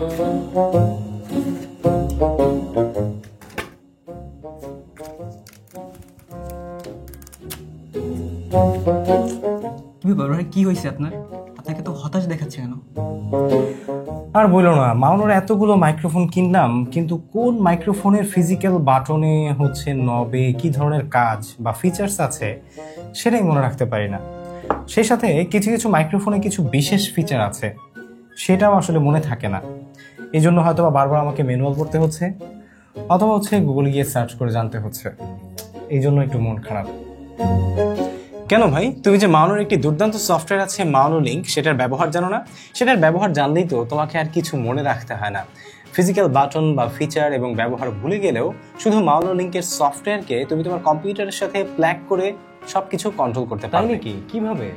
কি হয়েছে আপনার? আপনাকে তো হতাশ দেখাচ্ছে কেন? আর বললো না, মাউনোর এতগুলো মাইক্রোফোন কিনলাম, কিন্তু কোন মাইক্রোফোনের ফিজিক্যাল বাটনে হচ্ছে নবে কি ধরনের কাজ বা ফিচার্স আছে সেটাই মনে রাখতে পারি না। সেই সাথে কিছু কিছু মাইক্রোফোনে কিছু বিশেষ ফিচার আছে, সেটাও আসলে মনে থাকে না। এই জন্য হয়তো বারবার আমাকে ম্যানুয়াল পড়তে হচ্ছে, অথবা হচ্ছে গুগল গিয়ে সার্চ করে জানতে হচ্ছে। এই জন্য একটু মন খারাপ। কেন ভাই, তুমি যে মাউনোর একটি দুর্দান্ত সফটওয়্যার আছে মাউনো লিঙ্ক, সেটার ব্যবহার জানো না? সেটার ব্যবহার জানলেই তো তোমাকে আর কিছু মনে রাখতে হয় না। ফিজিক্যাল বাটন বা ফিচার এবং ব্যবহার ভুলে গেলেও শুধু মাউনো লিঙ্কের সফটওয়্যারকে তুমি তোমার কম্পিউটারের সাথে প্লাগ করে সবকিছু কন্ট্রোল করতে পারবে। তাই নাকি? কিভাবে?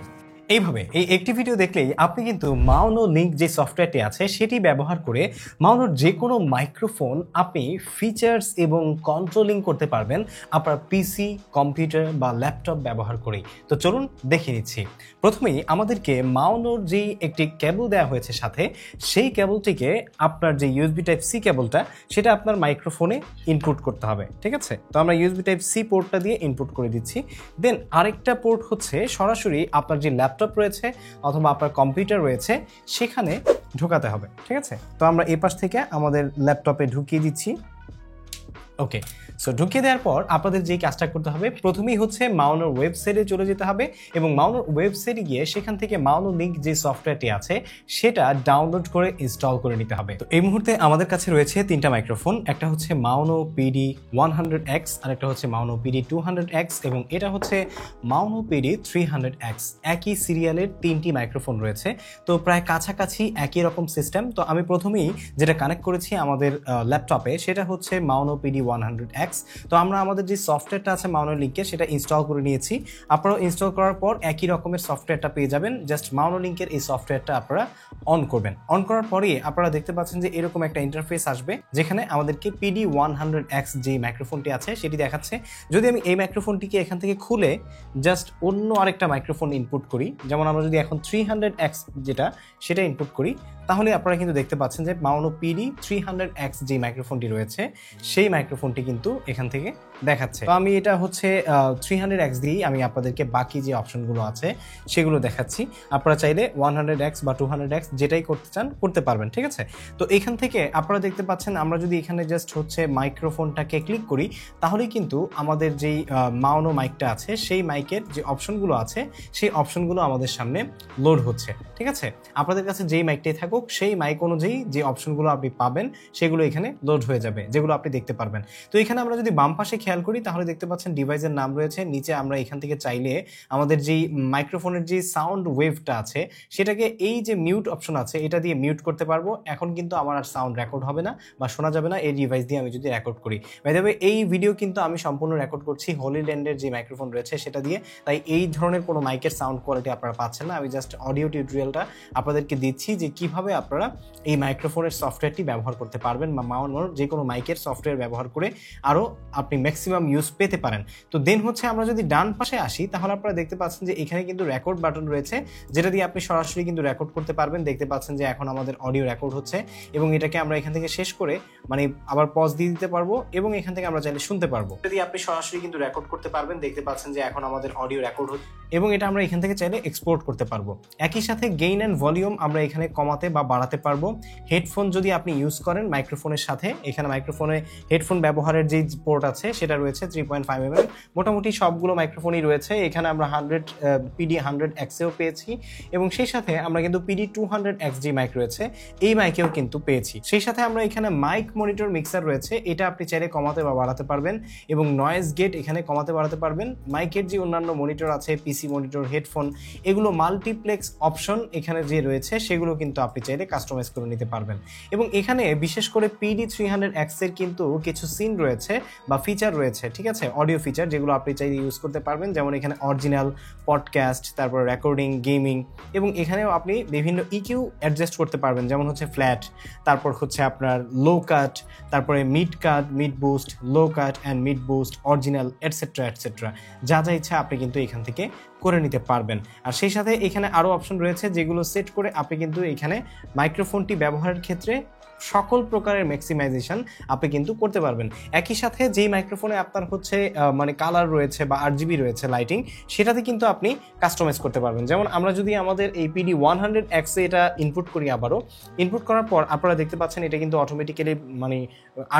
এইভাবে, এই একটি ভিডিও দেখলেই আপনি কিন্তু মাউনো লিঙ্ক যে সফটওয়্যারটি আছে সেটি ব্যবহার করে মাউনোর যে কোনো মাইক্রোফোন আপনি ফিচার্স এবং কন্ট্রোলিং করতে পারবেন আপনার পিসি, কম্পিউটার বা ল্যাপটপ ব্যবহার করেই। তো চলুন দেখে নিচ্ছি। প্রথমেই আমাদেরকে মাউনোর যে একটি কেবল দেওয়া হয়েছে সাথে, সেই কেবলটিকে আপনার যে ইউএসবি টাইপ সি কেবলটা, সেটা আপনার মাইক্রোফোনে ইনপুট করতে হবে। ঠিক আছে, তো আমরা ইউএসবি টাইপ সি পোর্টটা দিয়ে ইনপুট করে দিচ্ছি। দেন আরেকটা পোর্ট হচ্ছে সরাসরি আপনার যে ল্যাপটপ রয়েছে অথবা আপনার কম্পিউটার রয়েছে সেখানে ঢোকাতে হবে। ঠিক আছে, তো আমরা এই পাশ থেকে আমাদের ল্যাপটপে ঢুকিয়ে দিচ্ছি। ওকে, সো ঢুকিয়ে দেওয়ার পর আপনাদের যে কাজটা করতে হবে, প্রথমেই হচ্ছে মাউনোর ওয়েবসাইটে চলে যেতে হবে এবং মাউনোর ওয়েবসাইটে গিয়ে সেখান থেকে মাউনো লিঙ্ক যে সফটওয়্যারটি আছে সেটা ডাউনলোড করে ইনস্টল করে নিতে হবে। তো এই মুহূর্তে আমাদের কাছে রয়েছে তিনটা মাইক্রোফোন, একটা হচ্ছে মাউনো PD100X, আর একটা হচ্ছে মাউনো PD200X এবং এটা হচ্ছে মাউনো PD300X। একই সিরিয়ালের তিনটি মাইক্রোফোন রয়েছে, তো প্রায় কাছাকাছি একই রকম সিস্টেম। তো আমি প্রথমেই যেটা কানেক্ট করেছি আমাদের ল্যাপটপে সেটা হচ্ছে মাউনো PD100X। তো আমরা আমাদের যে সফটওয়্যারটা আছে মাউনো লিঙ্কে সেটা ইনস্টল করে নিয়েছি। আপনারাও ইনস্টল করার পর একই রকমের সফটওয়্যারটা পেয়ে যাবেন। জাস্ট মাউনো লিঙ্কের এই সফটওয়্যারটা আপনারা অন করবেন। অন করার পরে আপনারা দেখতে পাচ্ছেন যে এরকম একটা ইন্টারফেস আসবে, যেখানে আমাদেরকে PD100X যে মাইক্রোফোনটি আছে সেটি দেখাচ্ছে। যদি আমি এই মাইক্রোফোনটিকে এখান থেকে খুলে জাস্ট অন্য আরেকটা মাইক্রোফোন ইনপুট করি, যেমন আমরা যদি এখন 300X যেটা সেটা ইনপুট করি, তাহলে আপনারা কিন্তু দেখতে পাচ্ছেন যে মাউনো PD300X যে মাইক্রোফোনটি রয়েছে সেই মাইক্রোফোনটি কিন্তু এখান থেকে দেখাচ্ছে। তো আমি এটা হচ্ছে 300X দিয়েই আমি আপনাদেরকে বাকি যে অপশনগুলো আছে সেগুলো দেখাচ্ছি। আপনারা চাইলে 100X বা 200X যেটাই করতে চান করতে পারবেন। ঠিক আছে, তো এখান থেকে আপনারা দেখতে পাচ্ছেন আমরা যদি এখানে জাস্ট হচ্ছে মাইক্রোফোনটাকে ক্লিক করি, তাহলেই কিন্তু আমাদের যেই মাউনো মাইকটা আছে সেই মাইকের যে অপশনগুলো আছে সেই অপশনগুলো আমাদের সামনে লোড হচ্ছে। ঠিক আছে, আপনাদের কাছে যেই মাইকটাই থাকুক সেই মাইক অনুযায়ী যে অপশনগুলো আপনি পাবেন সেগুলো এখানে লোড হয়ে যাবে, যেগুলো আপনি দেখতে পারবেন। তো এখানে আমরা যদি বাম পাশে খেয়াল করি তাহলে দেখতে পাচ্ছেন ডিভাইসের নাম রয়েছে। নিচে আমরা এখান থেকে চাইলে আমাদের যেই মাইক্রোফোনের যে সাউন্ড ওয়েভটা আছে সেটাকে এই যে মিউট অপশন আছে এটা দিয়ে মিউট করতে পারবো। এখন কিন্তু আমার আর সাউন্ড রেকর্ড হবে না বা শোনা যাবে না এই ডিভাইস দিয়ে আমি যদি রেকর্ড করি। বাই দ্য ওয়ে, এই ভিডিও কিন্তু আমি সম্পূর্ণ রেকর্ড করছি হলিল্যান্ডের যে মাইক্রোফোন রয়েছে সেটা দিয়ে, তাই এই ধরনের কোনো মাইকের সাউন্ড কোয়ালিটি আপনারা পাচ্ছেন না। আমি জাস্ট অডিও টিউটোরিয়ালটা আপনাদেরকে দিচ্ছি যে কিভাবে আপনারা এই মাইক্রোফোনের সফটওয়্যারটি ব্যবহার করতে পারবেন বা মাউনোর যে কোনো মাইকের সফটওয়্যার ব্যবহার করে আরও আপনি ম্যাক্সিমাম ইউজ পেতে পারেন। তো দেন হচ্ছে আমরা যদি ডান পাশে আসি তাহলে আপনারা দেখতে পাচ্ছেন যে এখানে কিন্তু রেকর্ড বাটন রয়েছে, যেটা দিয়ে আপনি সরাসরি কিন্তু রেকর্ড করতে পারবেন। দেখতে পাচ্ছেন যে এখন আমাদের অডিও রেকর্ড হচ্ছে এবং এটাকে আমরা এখান থেকে শেষ করে মানে আবার পজ দিয়ে দিতে পারবো এবং এখান থেকে আমরা চাইলে শুনতে পারবো। যদি আপনি সরাসরি কিন্তু রেকর্ড করতে পারবেন, দেখতে পাচ্ছেন যে এখন আমাদের অডিও রেকর্ড হচ্ছে এবং এটা আমরা এখান থেকে চাইলে এক্সপোর্ট করতে পারবো। একই সাথে গেইন অ্যান্ড ভলিউম আমরা এখানে কমাতে বা বাড়াতে পারবো। হেডফোন যদি আপনি ইউজ করেন মাইক্রোফোনের সাথে, এখানে মাইক্রোফোনে হেডফোন ব্যবহারের যে পোর্ট আছে সেটা রয়েছে 3.5mm। মোটামুটি সবগুলো মাইক্রোফোনই রয়েছে। এখানে আমরা PD100X-এও পেয়েছি এবং সেই সাথে আমরা কিন্তু PD200X যে মাইক রয়েছে এই মাইকেও কিন্তু পেয়েছি। সেই সাথে আমরা এখানে মাইক মনিটর মিক্সার রয়েছে, এটা আপনি চাইলে কমাতে বা বাড়াতে পারবেন এবং নয়েজ গেট এখানে কমাতে বাড়াতে পারবেন। মাইকের যে অন্যান্য মনিটর আছে, পিসি মনিটর, হেডফোন, এগুলো মাল্টিপ্লেক্স অপশন এখানে যে রয়েছে সেগুলো কিন্তু আপনি চাইলে কাস্টমাইজ করে নিতে পারবেন। এবং এখানে বিশেষ করে PD300X-এর কিন্তু কিছু সিন রয়েছে বা ফিচার রয়েছে, ঠিক আছে, অডিও ফিচার, যেগুলো আপনি চাইলে ইউজ করতে পারবেন। যেমন এখানে অরিজিনাল, পডকাস্ট, তারপর রেকর্ডিং, গেমিং এবং এখানেও আপনি বিভিন্ন ইকিউ অ্যাডজাস্ট করতে পারবেন, যেমন হচ্ছে ফ্ল্যাট, তারপর হচ্ছে আপনার লো কাট, তারপরে mid cut, mid boost, low cut and mid boost, original, etcetera etcetera. যা যা ইচ্ছা আপনি কিন্তু এখান থেকে করে নিতে পারবেন। আর সেই সাথে এখানে আরও অপশন রয়েছে যেগুলো সেট করে আপনি কিন্তু এখানে মাইক্রোফোনটি ব্যবহারের ক্ষেত্রে সকল প্রকারের ম্যাক্সিমাইজেশন আপনি কিন্তু করতে পারবেন। একই সাথে যেই মাইক্রোফোনে আপনার হচ্ছে মানে কালার রয়েছে বা RGB রয়েছে লাইটিং, সেটাতে কিন্তু আপনি কাস্টমাইজ করতে পারবেন। যেমন আমরা যদি আমাদের এই PD100X এটা ইনপুট করি, আবারও ইনপুট করার পর আপনারা দেখতে পাচ্ছেন এটা কিন্তু অটোমেটিক্যালি মানে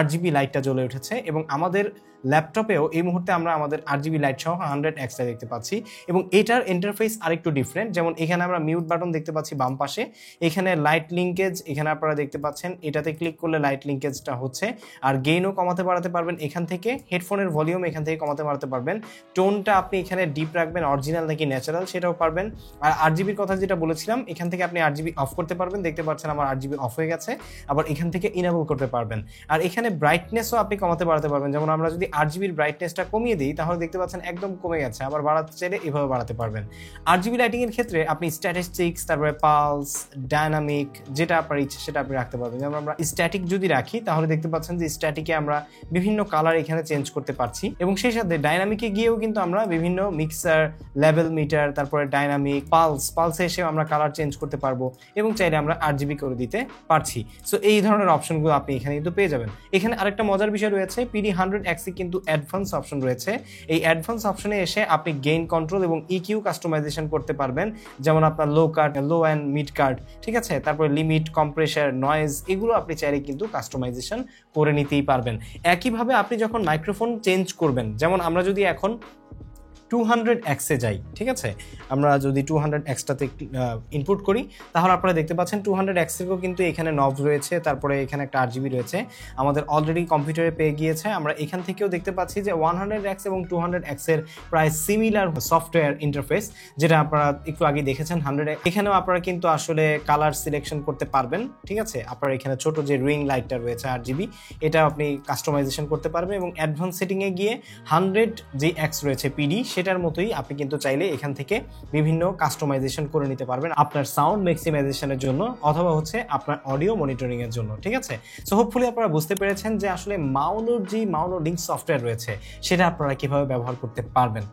RGB লাইটটা জ্বলে উঠেছে এবং আমাদের ল্যাপটপেও এই মুহূর্তে আমরা আমাদের RGB লাইট সহ 100Xটা দেখতে পাচ্ছি এবং এটার ইন্টারফেস আরেকটু ডিফারেন্ট। যেমন এখানে আমরা মিউট বাটন দেখতে পাচ্ছি বাম পাশে, এখানে লাইট লিঙ্কেজ এখানে আপনারা দেখতে পাচ্ছেন, এটাতে ক্লিক করলে লাইট লিঙ্কেজটা হচ্ছে। আর গেইনও কমাতে বাড়াতে পারবেন এখান থেকে, হেডফোনের ভলিউম এখান থেকে কমাতে বাড়াতে পারবেন, টোনটা আপনি এখানে ডিপ রাখবেন অরিজিনাল নাকি ন্যাচারাল সেটাও পারবেন। আর RGBর কথা যেটা বলেছিলাম, এখান থেকে আপনি RGB অফ করতে পারবেন, দেখতে পাচ্ছেন আমার RGB অফ হয়ে গেছে, আবার এখান থেকে ইনেবল করতে পারবেন। আর এখানে ব্রাইটনেসও আপনি কমাতে বাড়াতে পারবেন। যেমন আমরা যদি RGBর ব্রাইটনেসটা কমিয়ে দিই তাহলে দেখতে পাচ্ছেন একদম কমে গেছে, আবার বাড়াতে চাইলে এভাবে বাড়াতে পারবেন। RGB লাইটিং এর ক্ষেত্রে আপনি স্ট্যাটিস্টিক্স, তারপরে পালস, ডায়নামিক, যেটা আপনার ইচ্ছে সেটা আপনি রাখতে পারবেন। যেমন আমরা স্ট্যাটিক যদি রাখি তাহলে দেখতে পাচ্ছেন যে স্ট্যাটিকে আমরা বিভিন্ন কালার এখানে চেঞ্জ করতে পারছি এবং সেই সাথে ডায়নামিকে গিয়েও কিন্তু আমরা বিভিন্ন মিক্সার, লেভেল মিটার, তারপরে ডায়নামিক, পালসে এসেও আমরা কালার চেঞ্জ করতে পারবো এবং চাইলে আমরা RGB করে দিতে পারছি। সো এই ধরনের অপশনগুলো আপনি এখানে কিন্তু পেয়ে যাবেন। এখানে আরেকটা মজার বিষয় রয়েছে, PD100X এ কিন্তু অ্যাডভান্স অপশন রয়েছে। এই অ্যাডভান্স অপশনে এসে আপনি গেইন কন্ট্রোল এবং EQ কাস্টমাইজেশন করতে পারবেন। যেমন আপনার লো কাট, লো অ্যান্ড মিড কাট, ঠিক আছে, তারপরে লিমিট, কম্প্রেসার, নয়েজ, এগুলো আপনি চাইলে কিন্তু কাস্টমাইজেশন করে নিতেই পারবেন। একইভাবে আপনি যখন মাইক্রোফোন চেঞ্জ করবেন, যেমন আমরা যদি এখন 200X এ যাই, ঠিক আছে, আমরা যদি 200Xটাতে ইনপুট করি তাহলে আপনারা দেখতে পাচ্ছেন 200X এরও কিন্তু এখানে নব রয়েছে, তারপরে এখানে একটা RGB রয়েছে, আমাদের অলরেডি কম্পিউটারে পেয়ে গিয়েছে। আমরা এখান থেকেও দেখতে পাচ্ছি যে 100X এবং 200X এর প্রায় সিমিলার সফটওয়্যার ইন্টারফেস, যেটা আপনারা একটু আগে দেখেছেন 100X। এখানেও আপনারা কিন্তু আসলে কালার সিলেকশন করতে পারবেন, ঠিক আছে। আপনার এখানে ছোট যে রিং লাইটটা রয়েছে RGB, এটা আপনি কাস্টমাইজেশন করতে পারবেন এবং অ্যাডভান্স সেটিংয়ে গিয়ে 100 যে X রয়েছে PD, সেটার মতোই আপনি কিন্তু চাইলে এখান থেকে বিভিন্ন কাস্টমাইজেশন করে নিতে পারবেন আপনার সাউন্ড ম্যাক্সিমাইজেশনের জন্য অথবা হচ্ছে আপনার অডিও মনিটরিং এর জন্য, ঠিক আছে। সো হোপফুলি আপনারা বুঝতে পেরেছেন যে আসলে মাউনোর যে মাউনো লিঙ্ক সফটওয়্যার রয়েছে সেটা আপনারা কিভাবে ব্যবহার করতে পারবেন।